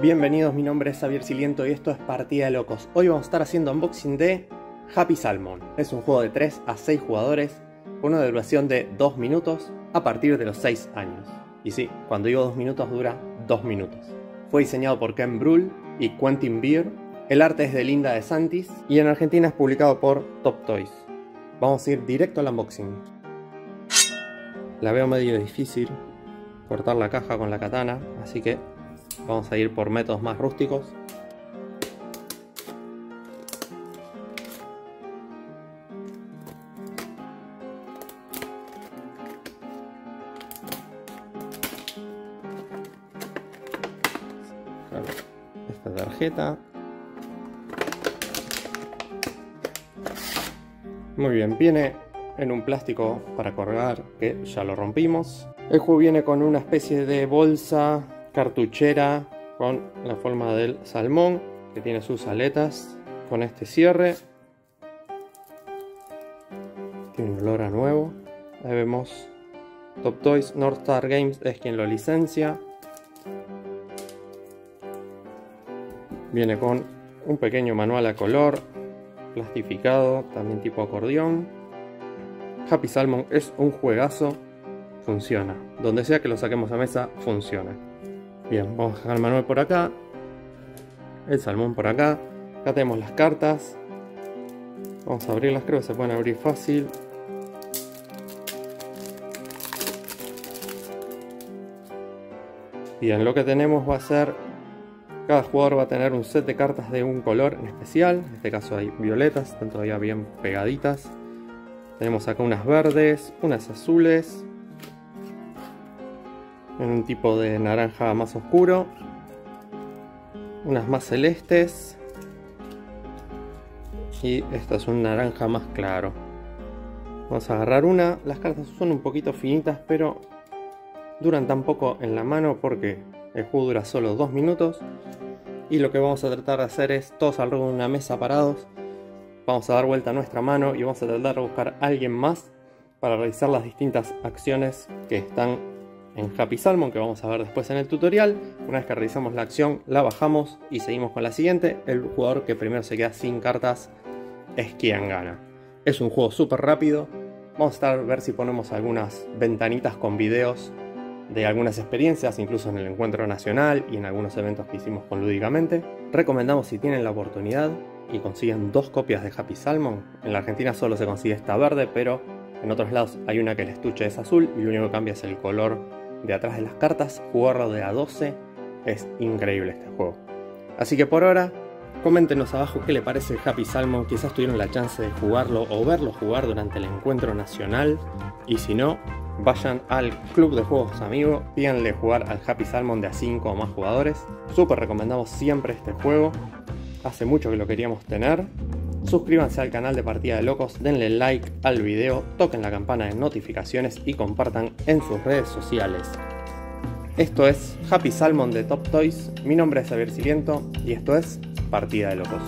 Bienvenidos, mi nombre es Xavier Siliento y esto es Partida de Locos. Hoy vamos a estar haciendo unboxing de Happy Salmon. Es un juego de 3 a 6 jugadores con una duración de 2 minutos a partir de los 6 años. Y sí, cuando digo 2 minutos dura 2 minutos. Fue diseñado por Ken Brull y Quentin Beer. El arte es de Linda De Santis y en Argentina es publicado por Top Toys. Vamos a ir directo al unboxing. La veo medio difícil cortar la caja con la katana, así que vamos a ir por métodos más rústicos. Esta tarjeta. Muy bien, viene en un plástico para colgar que ya lo rompimos. El juego viene con una especie de bolsa cartuchera con la forma del salmón que tiene sus aletas con este cierre. Tiene un olor a nuevo. Ahí vemos Top Toys. North Star Games es quien lo licencia. Viene con un pequeño manual a color plastificado, también tipo acordeón. Happy Salmon es un juegazo, funciona. Donde sea que lo saquemos a mesa, funciona. Bien, vamos a dejar el manual por acá, el salmón por acá. Acá tenemos las cartas. Vamos a abrirlas, creo que se pueden abrir fácil. Bien, lo que tenemos va a ser, cada jugador va a tener un set de cartas de un color en especial. En este caso hay violetas, están todavía bien pegaditas. Tenemos acá unas verdes, unas azules, en un tipo de naranja más oscuro, unas más celestes y esta es un naranja más claro. Vamos a agarrar una. Las cartas son un poquito finitas, pero duran tan poco en la mano porque el juego dura solo 2 minutos. Y lo que vamos a tratar de hacer es todos alrededor de una mesa parados. Vamos a dar vuelta a nuestra mano y vamos a tratar de buscar a alguien más para realizar las distintas acciones que están en Happy Salmon, que vamos a ver después en el tutorial. Una vez que realizamos la acción, la bajamos y seguimos con la siguiente. El jugador que primero se queda sin cartas es quien gana. Es un juego súper rápido. Vamos a ver si ponemos algunas ventanitas con videos de algunas experiencias, incluso en el encuentro nacional y en algunos eventos que hicimos con Lúdicamente. Recomendamos, si tienen la oportunidad y consiguen 2 copias de Happy Salmon. En la Argentina solo se consigue esta verde, pero en otros lados hay una que el estuche es azul y lo único que cambia es el color de atrás de las cartas. Jugarlo de a 12 es increíble este juego. Así que por ahora, coméntenos abajo qué le parece Happy Salmon. Quizás tuvieron la chance de jugarlo o verlo jugar durante el encuentro nacional, y si no, vayan al club de juegos amigo, pídanle jugar al Happy Salmon de a 5 o más jugadores. Súper recomendamos siempre este juego, hace mucho que lo queríamos tener. Suscríbanse al canal de Partida de Locos, denle like al video, toquen la campana de notificaciones y compartan en sus redes sociales. Esto es Happy Salmon de Top Toys. Mi nombre es Xavier Siliento y esto es Partida de Locos.